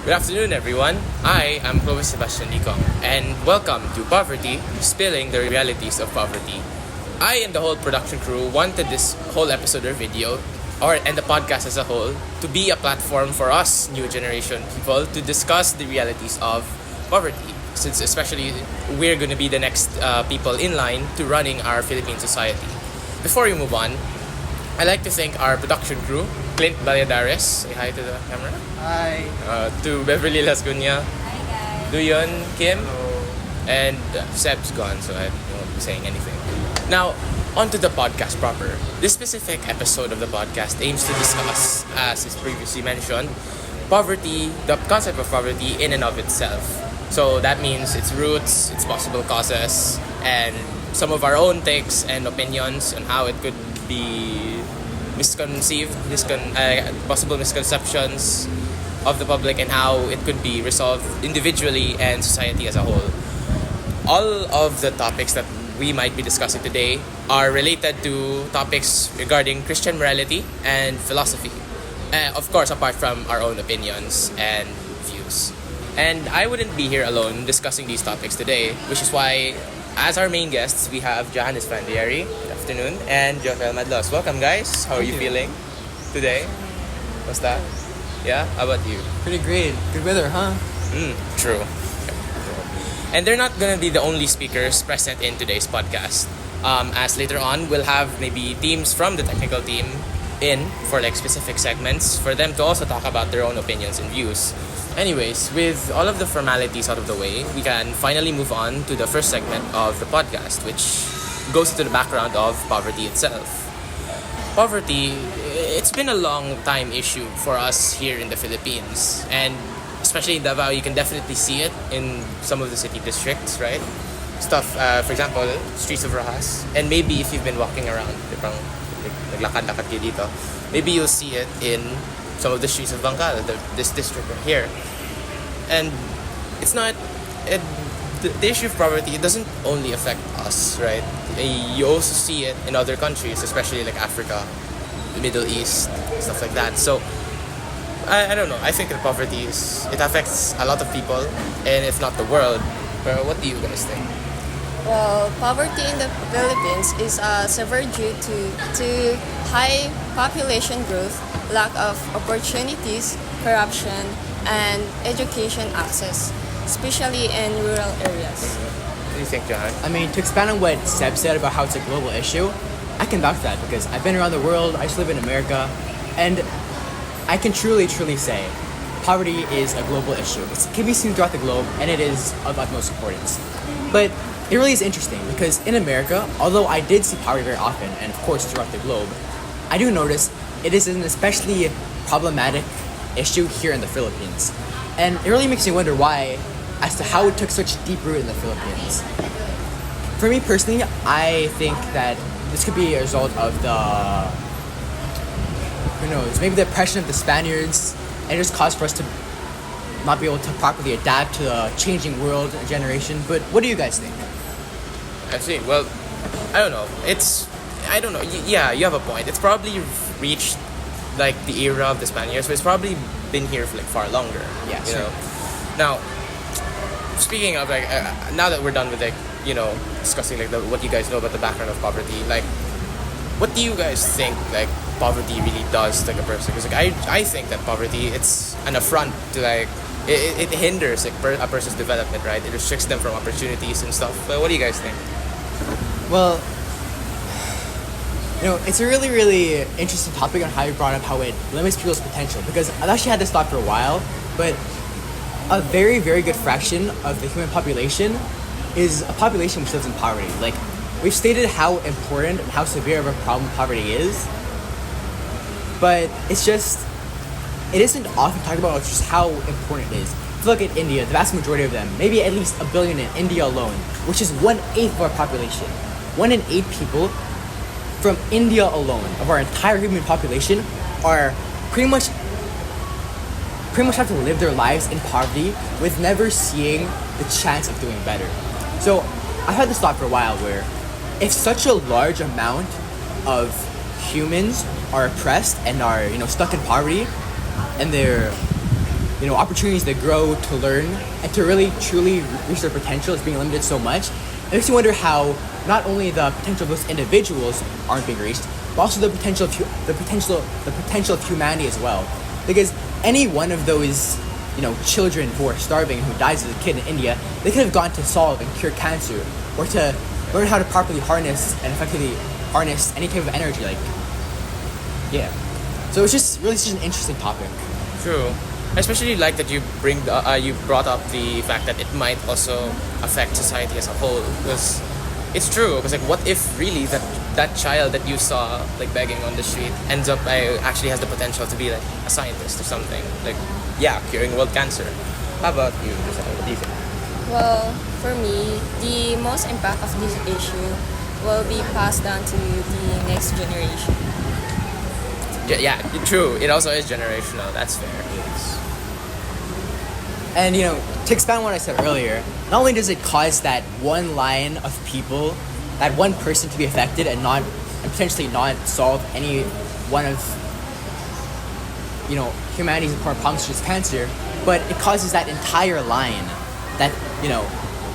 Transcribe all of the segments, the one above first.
Good afternoon, everyone. I am Clovis Sebastian Licong, and welcome to Poverty, Spilling the Realities of Poverty. I and the whole production crew wanted this whole episode or video, and the podcast as a whole, to be a platform for us, new generation people, to discuss the realities of poverty, since especially we're going to be the next people in line to running our Philippine society. Before we move on, I'd like to thank our production crew, Clint Valladares, say hi to the camera. Hi. To Beverly Lascuña, Hi guys. Duyon, Kim, and Seb's gone, so I won't be saying anything. Now, on to the podcast proper. This specific episode of the podcast aims to discuss, as is previously mentioned, poverty, the concept of poverty in and of itself. So that means its roots, its possible causes, and some of our own takes and opinions on how it could be misconceived, possible misconceptions of the public, and how it could be resolved individually and society as a whole. All of the topics that we might be discussing today are related to topics regarding Christian morality and philosophy. Of course, apart from our own opinions and views. And I wouldn't be here alone discussing these topics today, which is why, as our main guests, we have Johannes Fandieri, good afternoon, and Joel Madlos. Welcome, guys. How are you feeling today? What's that? Yeah? How about you? Pretty great. Good weather, huh? True. And they're not gonna be the only speakers present in today's podcast. As later on, we'll have maybe teams from the technical team in for like specific segments for them to also talk about their own opinions and views. Anyways, with all of the formalities out of the way, we can finally move on to the first segment of the podcast, which goes into the background of poverty itself. Poverty, it's been a long time issue for us here in the Philippines, and especially in Davao, you can definitely see it in some of the city districts, right? Stuff, for example, streets of Rojas, and maybe if you've been walking around, naglakad-lakad kayo dito, maybe you'll see it in some of the streets of Bangkal, this district right here. And it's not, the issue of poverty, it doesn't only affect us, right? You also see it in other countries, especially like Africa, the Middle East, stuff like that. So, I don't know, I think that poverty it affects a lot of people, and if not the world. But what do you guys think? Well, poverty in the Philippines is severe due to high population growth, lack of opportunities, corruption, and education access, especially in rural areas. What do you think, Johan? I mean, to expand on what Seb said about how it's a global issue, I can vouch for that because I've been around the world, I used to live in America, and I can truly say poverty is a global issue. It can be seen throughout the globe, and it is of utmost importance. But it really is interesting because in America, although I did see poverty very often, and of course throughout the globe, I do notice it is an especially problematic issue here in the Philippines. And it really makes me wonder why, as to how it took such deep root in the Philippines. For me personally, I think that this could be a result of who knows, maybe the oppression of the Spaniards, and it just caused for us to not be able to properly adapt to the changing world and generation. But what do you guys think? I see. Well, I don't know. I don't know. Yeah, you have a point. It's probably reached like the era of the Spaniards, but it's probably been here for like far longer. Yeah, you sure. know. Now, speaking of like, now that we're done with like, discussing like what you guys know about the background of poverty, like, what do you guys think like poverty really does to like a person? Because like I think that poverty, it's an affront to like it hinders like a person's development, right? It restricts them from opportunities and stuff. But what do you guys think? Well, it's a really interesting topic on how you brought up how it limits people's potential, because I've actually had this thought for a while, but a very good fraction of the human population is a population which lives in poverty. Like, we've stated how important and how severe of a problem poverty is, but it isn't often talked about just how important it is. If you look at India, the vast majority of them, maybe at least 1 billion in India alone, which is 1/8 of our population. 1 in 8 people from India alone, of our entire human population, are pretty much have to live their lives in poverty with never seeing the chance of doing better. So I've had this thought for a while where if such a large amount of humans are oppressed and are stuck in poverty, and they're opportunities to grow, to learn, and to really truly reach their potential is being limited so much. It makes you wonder how not only the potential of those individuals aren't being reached, but also the potential of humanity as well. Because any one of those children who are starving and who dies as a kid in India, they could have gone to solve and cure cancer, or to learn how to properly harness and effectively harness any type of energy. So it's just an interesting topic. True. I especially like that you brought up the fact that it might also affect society as a whole, because it's true. Because what if really that child that you saw begging on the street ends up actually has the potential to be a scientist or something, curing world cancer. How about you, Giselle? What do you think? Well, for me, the most impact of this issue will be passed down to the next generation. Yeah, true. It also is generational. That's fair. Yes. And to expand on what I said earlier, not only does it cause that one line of people, that one person to be affected and potentially not solve any one of humanity's important problems such as cancer, but it causes that entire line that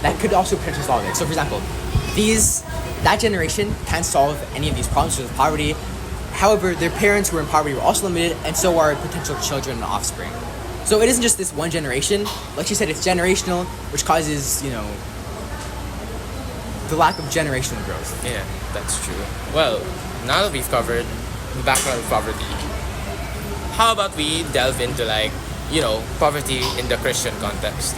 that could also potentially solve it. So for example, that generation can't solve any of these problems such as poverty. However, their parents who are in poverty were also limited, and so are potential children and offspring. So it isn't just this one generation. Like you said, it's generational, which causes, the lack of generational growth. Yeah, that's true. Well, now that we've covered the background of poverty, how about we delve into poverty in the Christian context?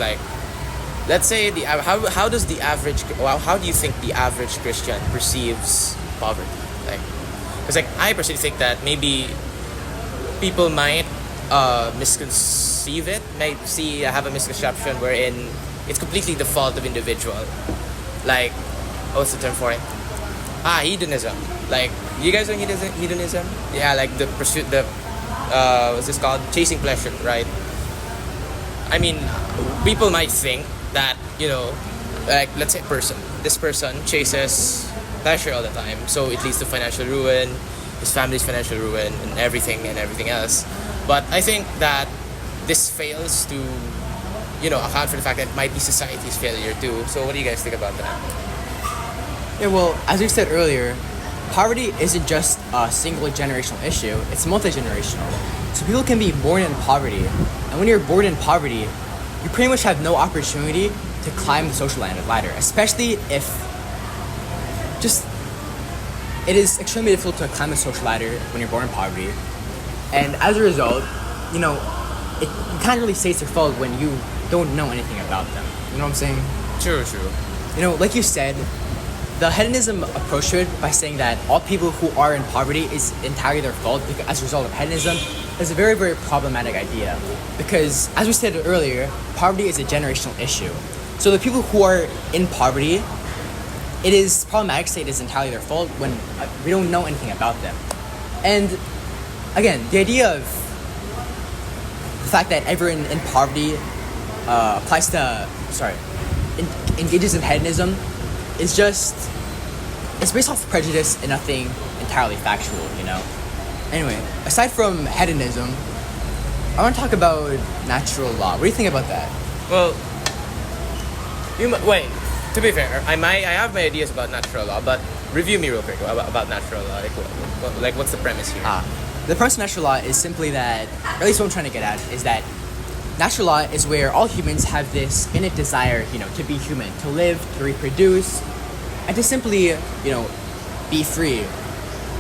Let's say how do you think the average Christian perceives poverty? Because I personally think that maybe people might misconceive it, have a misconception wherein it's completely the fault of individual. What's the term for it? Hedonism. You guys know hedonism? Yeah, the pursuit, what's this called? Chasing pleasure, right? I mean, people might think that, let's say this person chases pleasure all the time, so it leads to financial ruin, his family's financial ruin, and everything else. But I think that this fails to, account for the fact that it might be society's failure too. So what do you guys think about that? Yeah, well, as we said earlier, poverty isn't just a single generational issue, it's multi-generational. So people can be born in poverty, and when you're born in poverty, you pretty much have no opportunity to climb the social ladder, especially if it is extremely difficult to climb the social ladder when you're born in poverty. And as a result, you can't really say it's their fault when you don't know anything about them. You know what I'm saying? True. Like you said, the hedonism approach to it by saying that all people who are in poverty is entirely their fault as a result of hedonism is a very, very problematic idea. Because, as we said earlier, poverty is a generational issue. So the people who are in poverty, it is problematic to say it is entirely their fault when we don't know anything about them. And again, the idea of the fact that everyone in poverty engages in hedonism is it's based off prejudice and nothing entirely factual, Anyway, aside from hedonism, I want to talk about natural law. What do you think about that? Well, wait. To be fair, I have my ideas about natural law, but review me real quick about natural law. What's the premise here? The premise of natural law is simply that, or at least what I'm trying to get at, is that natural law is where all humans have this innate desire, to be human, to live, to reproduce, and to simply, be free.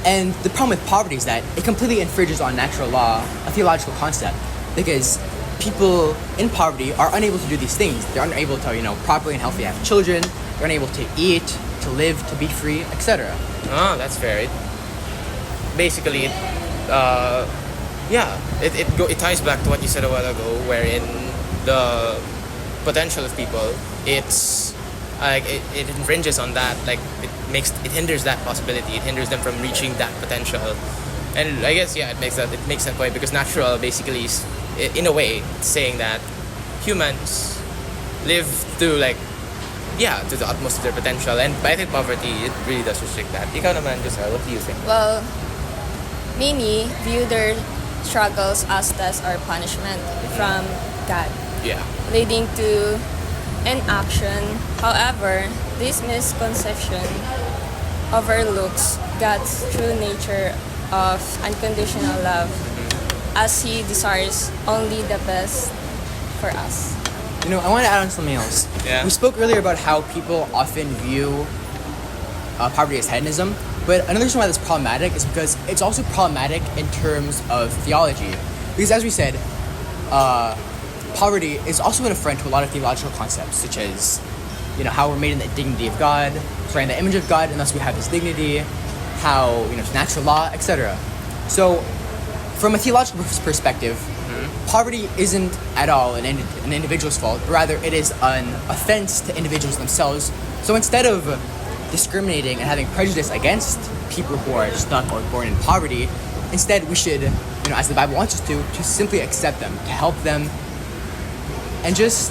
And the problem with poverty is that it completely infringes on natural law, a theological concept, because people in poverty are unable to do these things. They're unable to, properly and healthily have children. They're unable to eat, to live, to be free, etc. Oh, that's fair. Basically, it ties back to what you said a while ago, wherein the potential of people, it infringes on that. It hinders that possibility. It hinders them from reaching that potential. And I guess it makes that point, because natural basically is, in a way, saying that humans live to the utmost of their potential. And I think poverty, it really does restrict that. Ikaw naman, Giselle, what do you think? Well, many view their struggles as tests or punishment from God, Yeah. leading to inaction. However, this misconception overlooks God's true nature of unconditional love, as He desires only the best for us. You know, I want to add on something else. Yeah. We spoke earlier about how people often view poverty as hedonism, but another reason why that's problematic is because it's also problematic in terms of theology. Because as we said, poverty is also an affront to a lot of theological concepts, such as, you know, how we're made in the dignity of God, sorry, in the image of God, and thus we have this dignity, how, you know, it's natural law, etc. So, from a theological perspective, poverty isn't at all an individual's fault, but rather it is an offense to individuals themselves. So instead of discriminating and having prejudice against people who are stuck or born in poverty, instead we should, you know, as the Bible wants us to simply accept them, to help them, and just,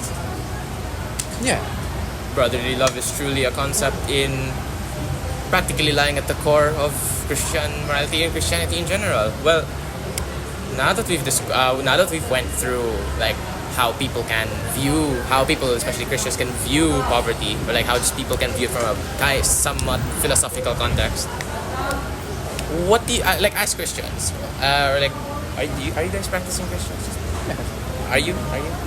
yeah. Brotherly love is truly a concept in practically lying at the core of Christian morality and Christianity in general. Well, now that we've went through like how people, especially Christians, can view poverty, or like how just people can view it from a somewhat philosophical context. What do you like as Christians? Or like, are you guys practicing Christians? Are you?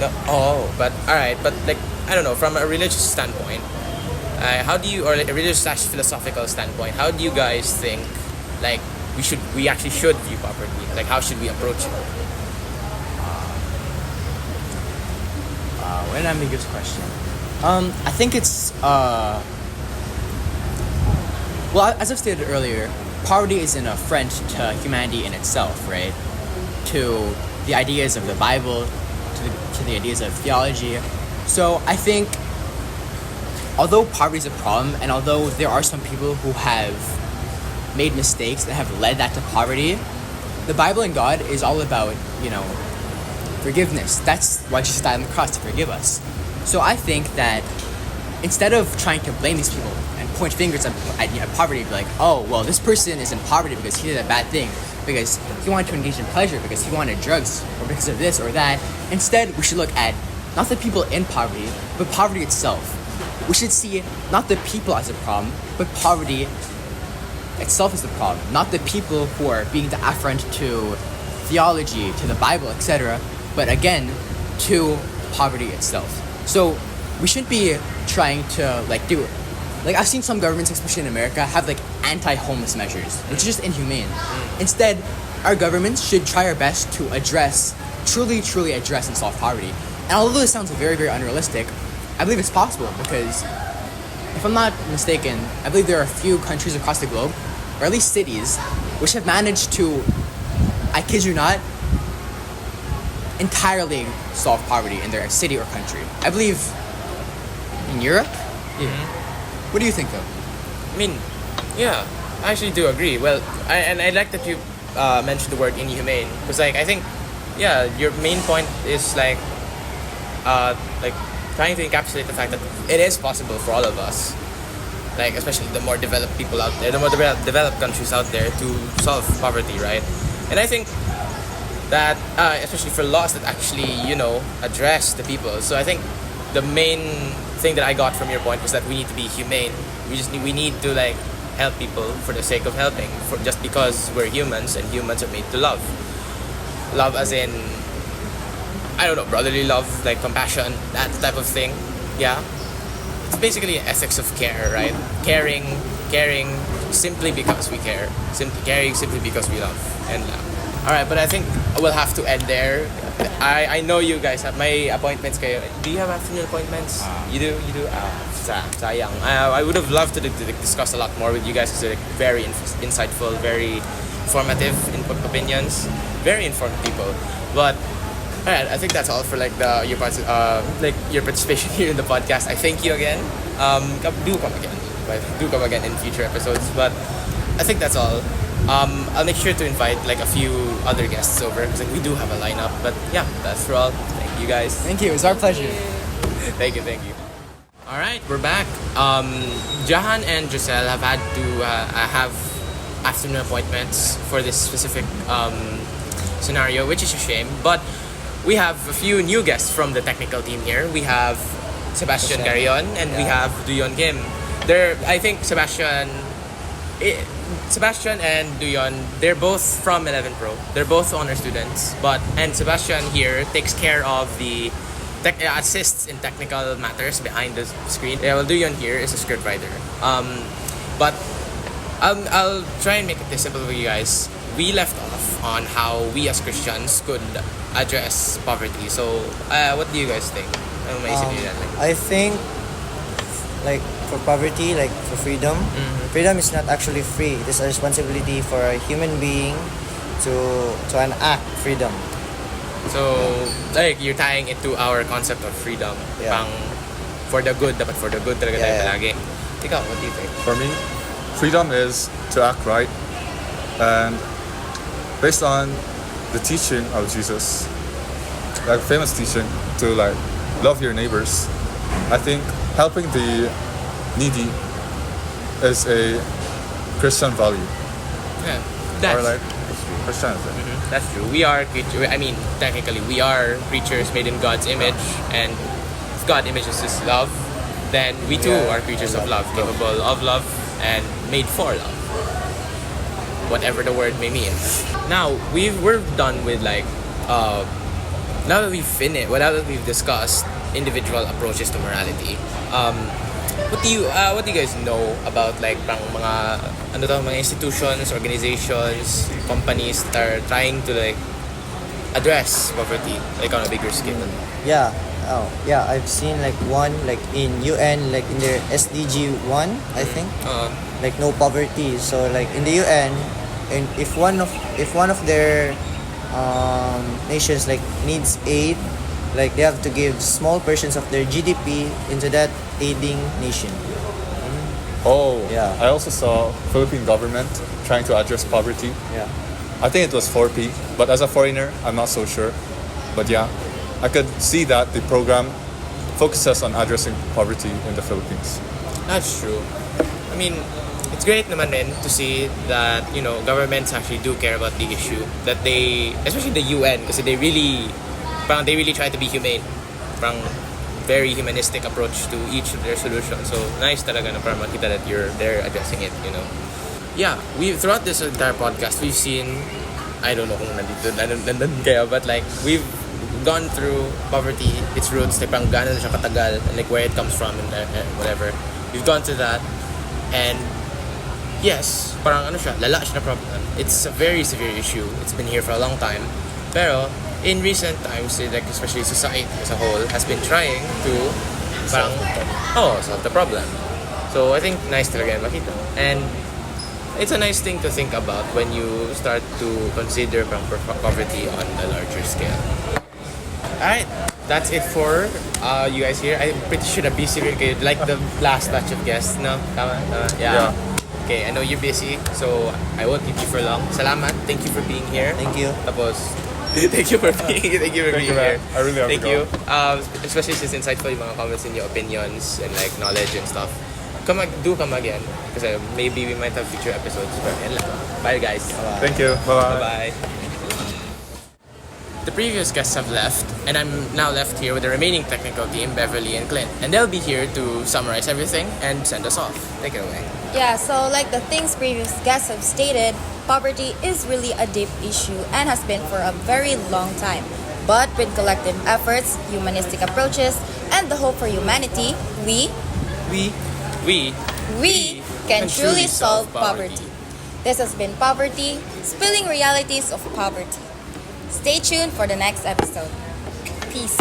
No. Oh, but all right. But like, I don't know. From a religious standpoint, how do you, or like a religious/philosophical standpoint, how do you guys think, like, we actually should view poverty? Like, how should we approach it? What an ambiguous question. I think it's well, as I've stated earlier, poverty is an affront to humanity in itself, right? To the ideas of the Bible, to the ideas of theology. So I think, although poverty is a problem, and although there are some people who have made mistakes that have led that to poverty, the Bible and God is all about, you know, forgiveness. That's why Jesus died on the cross, to forgive us. So I think that instead of trying to blame these people and point fingers at poverty, be like, oh, well, this person is in poverty because he did a bad thing, because he wanted to engage in pleasure, because he wanted drugs, or because of this or that. Instead, we should look at not the people in poverty, but poverty itself. We should see not the people as a problem, but poverty itself is the problem. Not the people who are being the affront to theology, to the Bible, etc., but again, to poverty itself. So we shouldn't be trying to like I've seen some governments, especially in America, have like anti-homeless measures, which is just inhumane. Instead, our governments should try our best to truly address and solve poverty. And although this sounds very, very unrealistic, I believe it's possible, because if I'm not mistaken, I believe there are a few countries across the globe, or at least cities, which have managed to, I kid you not, entirely solve poverty in their city or country. I believe in Europe? What do you think, though? I mean, yeah, I actually do agree. Well, I like that you mentioned the word inhumane, because like I think, yeah, your main point is like trying to encapsulate the fact that it is possible for all of us, like especially the more developed people out there, the more developed countries out there, to solve poverty, right? And I think that especially for laws that actually, you know, address the people. So I think the main thing that I got from your point was that we need to be humane. We need to like help people for the sake of helping, just because we're humans, and humans are made to love. Love as in, I don't know, brotherly love, like compassion, that type of thing. Yeah, it's basically an ethics of care, right? Caring simply because we care, caring simply because we love and love. All right, but I think we'll have to end there. I know you guys have my appointments. Kayo. Do you have afternoon appointments? You do. Sayang. I would have loved to discuss a lot more with you guys, because they're very insightful, very informative opinions, very informed people. But all right, I think that's all for like your participation here in the podcast. I thank you again. Do come again in future episodes. But I think that's all. I'll make sure to invite like a few other guests over, because like we do have a lineup. But yeah, that's for all. Thank you guys. Thank you. It was our pleasure. Thank you. All right, we're back. Jahan and Giselle have had to have afternoon appointments for this specific scenario, which is a shame. But we have a few new guests from the technical team here. We have Sebastian Garion and we have Duyon Kim. I think Sebastian and Duyon, they're both from 11 Pro. They're both honor students, and Sebastian here takes care of the assists in technical matters behind the screen. Yeah, well, Duyon here is a scriptwriter. But I'll try and make it this simple for you guys. We left off on how we as Christians could address poverty. So, what do you guys think? Ano maisip niyo yan? I think, like, for poverty, like, for freedom, freedom is not actually free. It is a responsibility for a human being to enact freedom. So, like, you're tying it to our concept of freedom. Yeah. Pang, for the good, dapat for the good talaga tayo Yeah. palagi. Ikaw, what do you think? For me, freedom is to act right, and based on the teaching of Jesus, like famous teaching to like love your neighbors, I think helping the needy is a Christian value, Yeah. or like Christianity. That's true. We are technically, we are creatures made in God's image, and if God images us love, then we too are creatures of love, capable of love, and made for love. Whatever the word may mean. Now, we're done with like, now that we've finished, now that we've discussed individual approaches to morality, what do you guys know about like mga institutions, organizations, companies that are trying to like address poverty like on a bigger scale? Yeah. Oh, yeah. I've seen like one like in UN, like in their SDG 1, I think. Like no poverty. So like in the UN, and if one of their nations like needs aid, like they have to give small portions of their GDP into that aiding nation. Oh, Yeah. I also saw Philippine government trying to address poverty. Yeah. I think it was 4P, but as a foreigner, I'm not so sure. But yeah, I could see that the program focuses on addressing poverty in the Philippines. That's true. I mean, it's great naman rin to see that, governments actually do care about the issue. That they, especially the UN, kasi they really try to be humane. Parang very humanistic approach to each of their solutions. So, nice talaga na parang makita that they're addressing it, Yeah, throughout this entire podcast, we've seen, I don't know kung nandun kayo, but like, we've gone through poverty, its roots, like parang gaano na siya katagal, and like where it comes from and whatever. We've gone through that, and yes, parang lala siya na problem. It's a very severe issue. It's been here for a long time. Pero in recent times, like especially society as a whole has been trying to parang solve the problem. So I think nice talaga yan makita. And it's a nice thing to think about when you start to consider parang poverty on a larger scale. Alright, that's it for you guys here. I'm pretty sure na busy rin kayo. Like the last batch of guests, no? Tama? Yeah. Okay, I know you're busy, so I won't keep you for long. Salamat. Thank you for being here. Thank you. Tapos, thank you for being here. man. I really have Thank to you. go. Especially since insightful yung mga comments and your opinions and like knowledge and stuff. Come again. Kasi maybe we might have future episodes. But yan lang. Bye guys. Thank you. Bye-bye. Bye-bye. The previous guests have left, and I'm now left here with the remaining technical team, Beverly and Clint. And they'll be here to summarize everything and send us off. Take it away. Yeah, so like the things previous guests have stated, poverty is really a deep issue and has been for a very long time. But with collective efforts, humanistic approaches, and the hope for humanity, we can truly solve poverty. This has been Poverty, spilling realities of poverty. Stay tuned for the next episode. Peace.